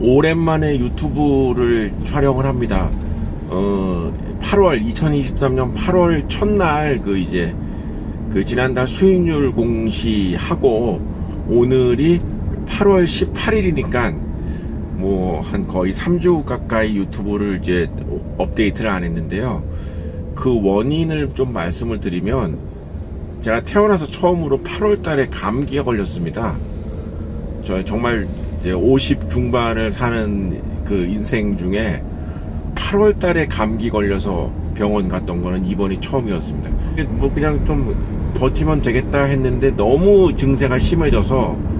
오랜만에 유튜브를 촬영을 합니다. 2023년 8월 첫날 지난달 수익률 공시하고 오늘이 8월 18일이니까 한 거의 3주 가까이 유튜브를 이제 업데이트를 안 했는데요. 그 원인을 좀 말씀을 드리면, 제가 태어나서 처음으로 8월 달에 감기에 걸렸습니다. 저 정말 50 중반을 사는 그 인생 중에 8월 달에 감기 걸려서 병원 갔던 거는 이번이 처음이었습니다. 그냥 좀 버티면 되겠다 했는데 너무 증세가 심해져서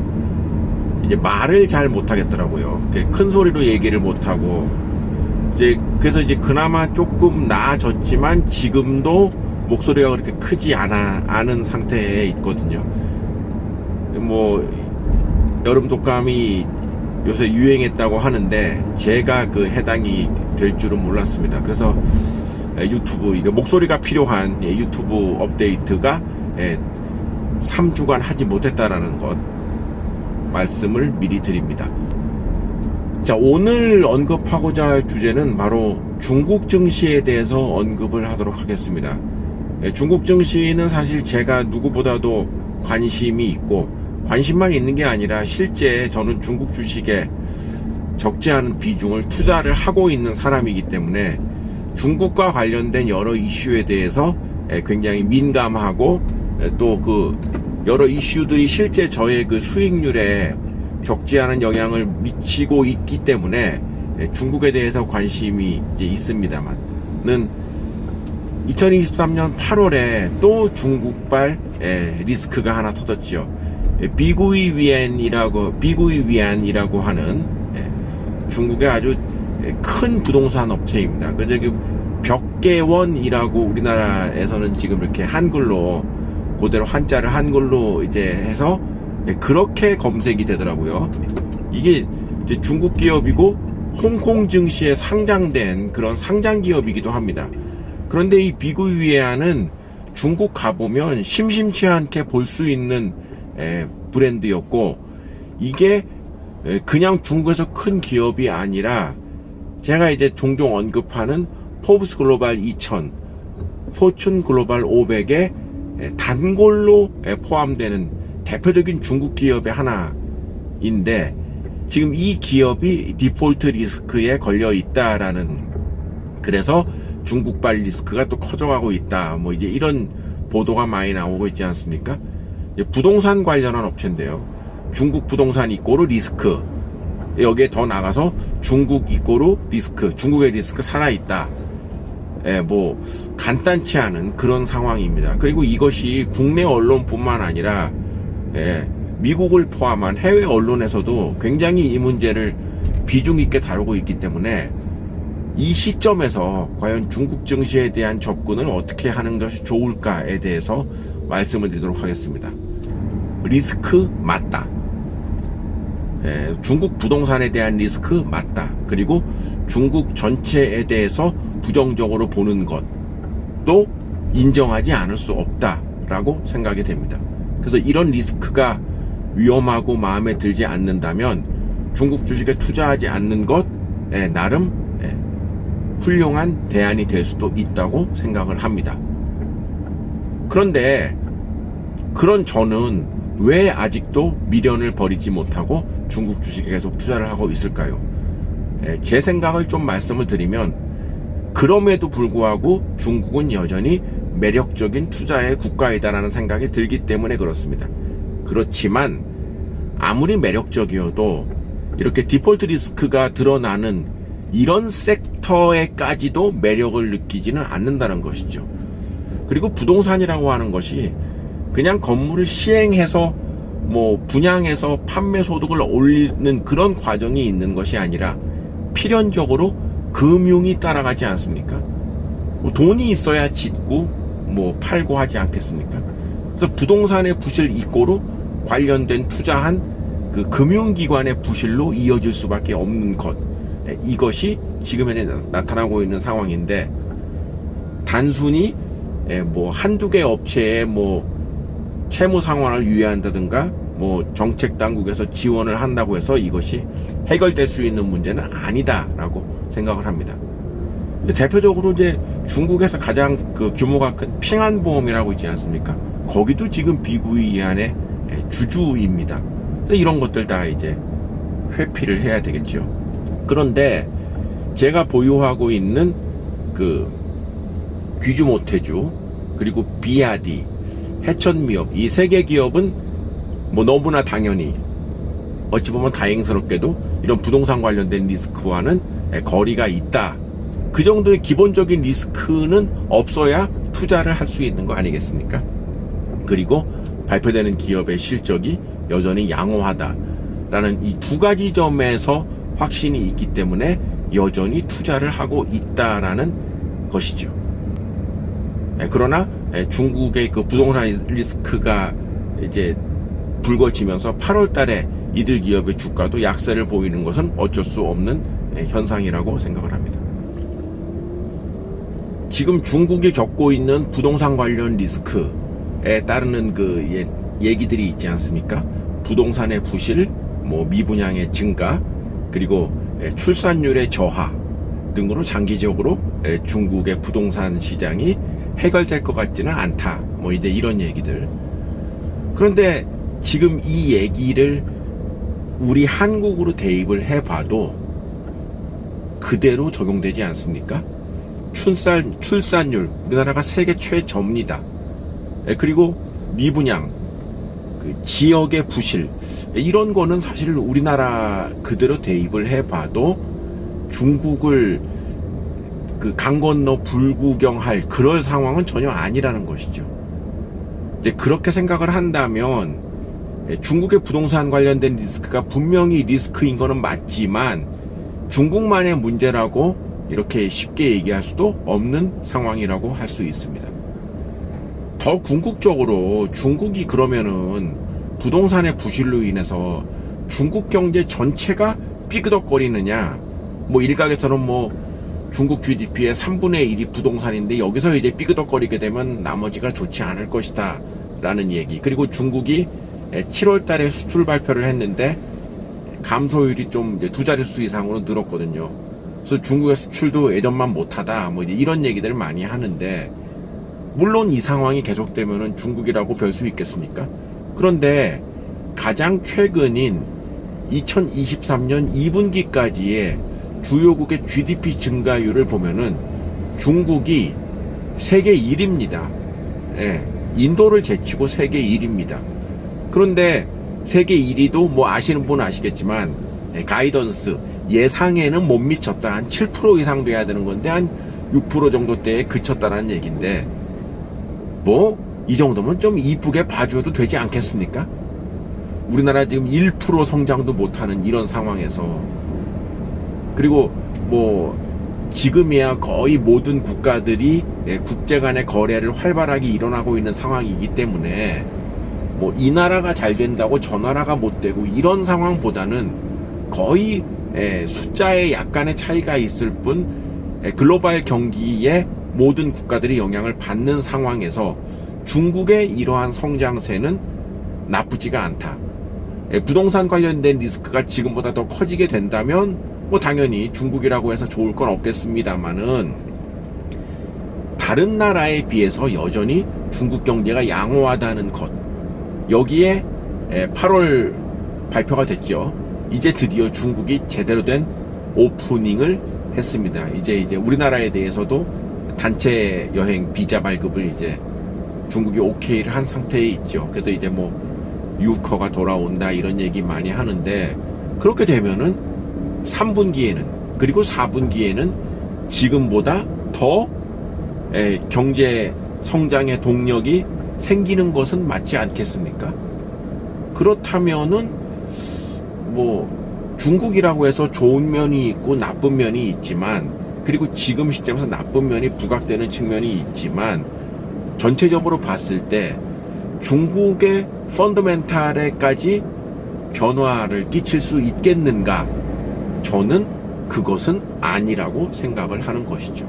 이제 말을 잘 못하겠더라고요. 큰 소리로 얘기를 못하고, 그래서 그나마 조금 나아졌지만 지금도 목소리가 그렇게 크지 않은 상태에 있거든요. 여름 독감이 요새 유행했다고 하는데 제가 해당이 될 줄은 몰랐습니다. 그래서 유튜브, 목소리가 필요한 유튜브 업데이트가 3주간 하지 못했다라는 것 말씀을 미리 드립니다. 자, 오늘 언급하고자 할 주제는 바로 중국 증시에 대해서 언급을 하도록 하겠습니다. 중국 증시는 사실 제가 누구보다도 관심이 있고, 관심만 있는 게 아니라 실제 저는 중국 주식에 적지 않은 비중을 투자를 하고 있는 사람이기 때문에 중국과 관련된 여러 이슈에 대해서 굉장히 민감하고, 또 여러 이슈들이 실제 저의 수익률에 적지 않은 영향을 미치고 있기 때문에 중국에 대해서 관심이 이제 있습니다만은 2023년 8월에 또 중국발 리스크가 하나 터졌죠. 비구이 위안이라고 하는 중국의 아주 큰 부동산 업체입니다. 그래서 벽계원이라고 우리나라에서는 지금 이렇게 한글로 그대로 한자를 한글로 이제 해서 그렇게 검색이 되더라고요. 이게 이제 중국 기업이고 홍콩 증시에 상장된 그런 상장 기업이기도 합니다. 그런데 이 비구이 위안은 중국 가보면 심심치 않게 볼 수 있는 브랜드였고, 이게 그냥 중국에서 큰 기업이 아니라 제가 이제 종종 언급하는 포브스 글로벌 2000, 포춘 글로벌 500에 단골로 포함되는 대표적인 중국 기업의 하나인데, 지금 이 기업이 디폴트 리스크에 걸려 있다라는, 그래서 중국발 리스크가 또 커져가고 있다, 이제 이런 보도가 많이 나오고 있지 않습니까? 부동산 관련한 업체인데요. 중국 부동산 이꼬르 리스크, 여기에 더 나가서 중국 이꼬르 리스크, 중국의 리스크 살아있다. 간단치 않은 그런 상황입니다. 그리고 이것이 국내 언론뿐만 아니라 미국을 포함한 해외 언론에서도 굉장히 이 문제를 비중 있게 다루고 있기 때문에 이 시점에서 과연 중국 증시에 대한 접근을 어떻게 하는 것이 좋을까에 대해서 말씀을 드리도록 하겠습니다. 리스크 맞다. 중국 부동산에 대한 리스크 맞다. 그리고 중국 전체에 대해서 부정적으로 보는 것도 인정하지 않을 수 없다라고 생각이 됩니다. 그래서 이런 리스크가 위험하고 마음에 들지 않는다면 중국 주식에 투자하지 않는 것 나름 훌륭한 대안이 될 수도 있다고 생각을 합니다. 그런데 그런 저는 왜 아직도 미련을 버리지 못하고 중국 주식에 계속 투자를 하고 있을까요? 제 생각을 좀 말씀을 드리면, 그럼에도 불구하고 중국은 여전히 매력적인 투자의 국가이다라는 생각이 들기 때문에 그렇습니다. 그렇지만 아무리 매력적이어도 이렇게 디폴트 리스크가 드러나는 이런 섹터에까지도 매력을 느끼지는 않는다는 것이죠. 그리고 부동산이라고 하는 것이 그냥 건물을 시행해서 분양해서 판매 소득을 올리는 그런 과정이 있는 것이 아니라 필연적으로 금융이 따라가지 않습니까? 돈이 있어야 짓고 팔고 하지 않겠습니까? 그래서 부동산의 부실 이꼬르 관련된 투자한 그 금융기관의 부실로 이어질 수밖에 없는 것, 이것이 지금 현재 나타나고 있는 상황인데, 단순히 한두 개 업체의 채무 상환을 유예한다든가 뭐 정책 당국에서 지원을 한다고 해서 이것이 해결될 수 있는 문제는 아니다라고 생각을 합니다. 대표적으로 이제 중국에서 가장 그 규모가 큰 핑안보험이라고 있지 않습니까? 거기도 지금 비구이 이안의 주주입니다. 이런 것들 다 이제 회피를 해야 되겠죠. 그런데 제가 보유하고 있는 그 귀주모태주 그리고 비아디, 해천미업 이 세 개 기업은 뭐 너무나 당연히 어찌 보면 다행스럽게도 이런 부동산 관련된 리스크와는 거리가 있다. 그 정도의 기본적인 리스크는 없어야 투자를 할 수 있는 거 아니겠습니까? 그리고 발표되는 기업의 실적이 여전히 양호하다라는 이 두 가지 점에서 확신이 있기 때문에 여전히 투자를 하고 있다라는 것이죠. 그러나 중국의 그 부동산 리스크가 이제 불거지면서 8월 달에 이들 기업의 주가도 약세를 보이는 것은 어쩔 수 없는 현상이라고 생각을 합니다. 지금 중국이 겪고 있는 부동산 관련 리스크에 따르는 그 얘기들이 있지 않습니까? 부동산의 부실, 뭐 미분양의 증가, 그리고 출산율의 저하 등으로 장기적으로 중국의 부동산 시장이 해결될 것 같지는 않다. 뭐 이제 이런 얘기들. 그런데 지금 이 얘기를 우리 한국으로 대입을 해봐도 그대로 적용되지 않습니까? 출산율 우리나라가 세계 최저입니다. 그리고 미분양, 그 지역의 부실 이런 거는 사실 우리나라 그대로 대입을 해봐도 중국을 그 강 건너 불구경할 그럴 상황은 전혀 아니라는 것이죠. 이제 그렇게 생각을 한다면 중국의 부동산 관련된 리스크가 분명히 리스크인 거는 맞지만 중국만의 문제라고 이렇게 쉽게 얘기할 수도 없는 상황이라고 할 수 있습니다. 더 궁극적으로 중국이 그러면은 부동산의 부실로 인해서 중국 경제 전체가 삐그덕거리느냐, 뭐 일각에서는 뭐 중국 GDP의 3분의 1이 부동산인데 여기서 이제 삐그덕거리게 되면 나머지가 좋지 않을 것이다 라는 얘기. 그리고 중국이 7월 달에 수출 발표를 했는데 감소율이 좀 이제 두 자릿수 이상으로 늘었거든요. 그래서 중국의 수출도 예전만 못하다 뭐 이제 이런 얘기들을 많이 하는데, 물론 이 상황이 계속되면은 중국이라고 별 수 있겠습니까? 그런데 가장 최근인 2023년 2분기까지의 주요국의 GDP 증가율을 보면은 중국이 세계 1위입니다. 인도를 제치고 세계 1위입니다. 그런데 세계 1위도 뭐 아시는 분은 아시겠지만 가이던스 예상에는 못 미쳤다. 한 7% 이상 돼야 되는 건데 한 6% 정도대에 그쳤다라는 얘기인데, 뭐 이 정도면 좀 이쁘게 봐줘도 되지 않겠습니까? 우리나라 지금 1% 성장도 못하는 이런 상황에서, 그리고 뭐 지금이야 거의 모든 국가들이 국제 간의 거래를 활발하게 일어나고 있는 상황이기 때문에 뭐 이 나라가 잘 된다고 저 나라가 못 되고 이런 상황보다는 거의 숫자에 약간의 차이가 있을 뿐 글로벌 경기에 모든 국가들이 영향을 받는 상황에서 중국의 이러한 성장세는 나쁘지가 않다. 부동산 관련된 리스크가 지금보다 더 커지게 된다면 뭐 당연히 중국이라고 해서 좋을 건 없겠습니다만은, 다른 나라에 비해서 여전히 중국 경제가 양호하다는 것, 여기에 8월 발표가 됐죠. 이제 드디어 중국이 제대로 된 오프닝을 했습니다. 이제 우리나라에 대해서도 단체 여행 비자 발급을 이제 중국이 오케이를 한 상태에 있죠. 그래서 이제 뭐 유커가 돌아온다 이런 얘기 많이 하는데, 그렇게 되면은 3분기에는 그리고 4분기에는 지금보다 더 경제 성장의 동력이 생기는 것은 맞지 않겠습니까? 그렇다면은 뭐 중국이라고 해서 좋은 면이 있고 나쁜 면이 있지만, 그리고 지금 시점에서 나쁜 면이 부각되는 측면이 있지만, 전체적으로 봤을 때 중국의 펀더멘탈에까지 변화를 끼칠 수 있겠는가? 저는 그것은 아니라고 생각을 하는 것이죠.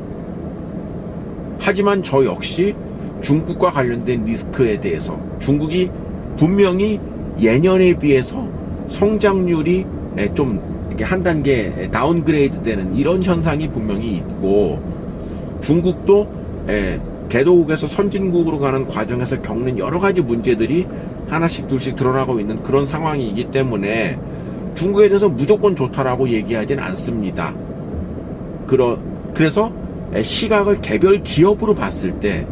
하지만 저 역시 중국과 관련된 리스크에 대해서 중국이 분명히 예년에 비해서 성장률이 좀 이렇게 한 단계 다운그레이드 되는 이런 현상이 분명히 있고, 중국도 개도국에서 선진국으로 가는 과정에서 겪는 여러 가지 문제들이 하나씩 둘씩 드러나고 있는 그런 상황이기 때문에 중국에 대해서 무조건 좋다라고 얘기하진 않습니다. 그래서 시각을 개별 기업으로 봤을 때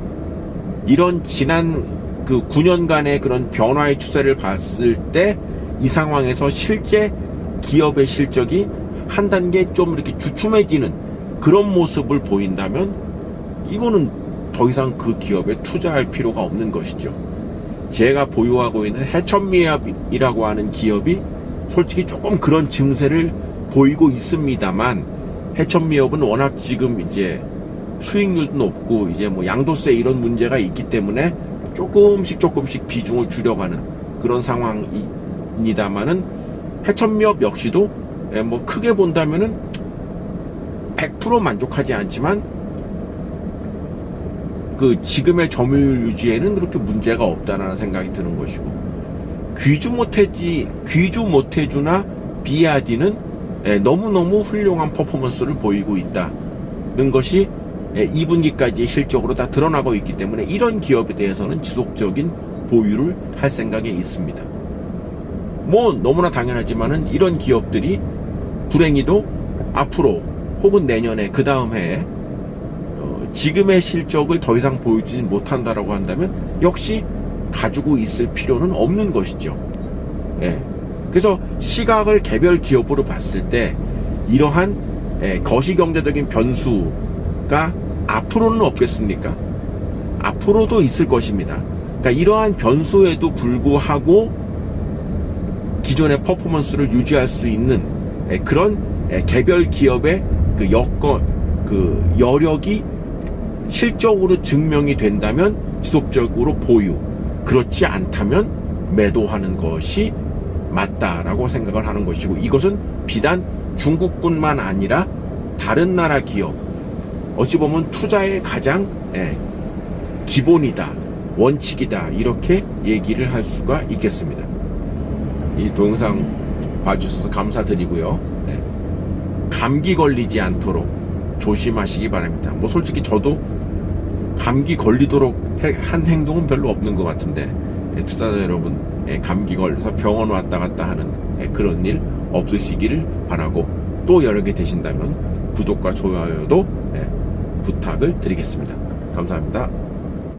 이런 지난 그 9년간의 그런 변화의 추세를 봤을 때 이 상황에서 실제 기업의 실적이 한 단계 좀 이렇게 주춤해지는 그런 모습을 보인다면 이거는 더 이상 그 기업에 투자할 필요가 없는 것이죠. 제가 보유하고 있는 해천미합이라고 하는 기업이 솔직히 조금 그런 증세를 보이고 있습니다만, 해천미합은 워낙 지금 이제 수익률도 높고 이제 뭐 양도세 이런 문제가 있기 때문에 조금씩 비중을 줄여가는 그런 상황입니다만은, 해천미합 역시도 뭐 크게 본다면은 100% 만족하지 않지만 그 지금의 점유율 유지에는 그렇게 문제가 없다라는 생각이 드는 것이고, 귀주 모태주나 비아디는 너무너무 훌륭한 퍼포먼스를 보이고 있다는 것이 2분기까지의 실적으로 다 드러나고 있기 때문에 이런 기업에 대해서는 지속적인 보유를 할 생각에 있습니다. 뭐 너무나 당연하지만은 이런 기업들이 불행히도 앞으로 혹은 내년에 그 다음 해에 지금의 실적을 더 이상 보여주지 못한다라고 한다면 역시 가지고 있을 필요는 없는 것이죠. 그래서 시각을 개별 기업으로 봤을 때 이러한 거시경제적인 변수가 앞으로는 없겠습니까? 앞으로도 있을 것입니다. 그러니까 이러한 변수에도 불구하고 기존의 퍼포먼스를 유지할 수 있는 그런 개별 기업의 그 여력이 실적으로 증명이 된다면 지속적으로 보유, 그렇지 않다면 매도하는 것이 맞다라고 생각을 하는 것이고, 이것은 비단 중국뿐만 아니라 다른 나라 기업, 어찌 보면 투자의 가장 기본이다, 원칙이다, 이렇게 얘기를 할 수가 있겠습니다. 이 동영상 봐주셔서 감사드리고요. 감기 걸리지 않도록 조심하시기 바랍니다. 뭐 솔직히 저도 감기 걸리도록 한 행동은 별로 없는 것 같은데, 투자자 여러분 감기 걸려서 병원 왔다 갔다 하는 그런 일 없으시기를 바라고, 또 여러 개 되신다면 구독과 좋아요도 부탁을 드리겠습니다. 감사합니다.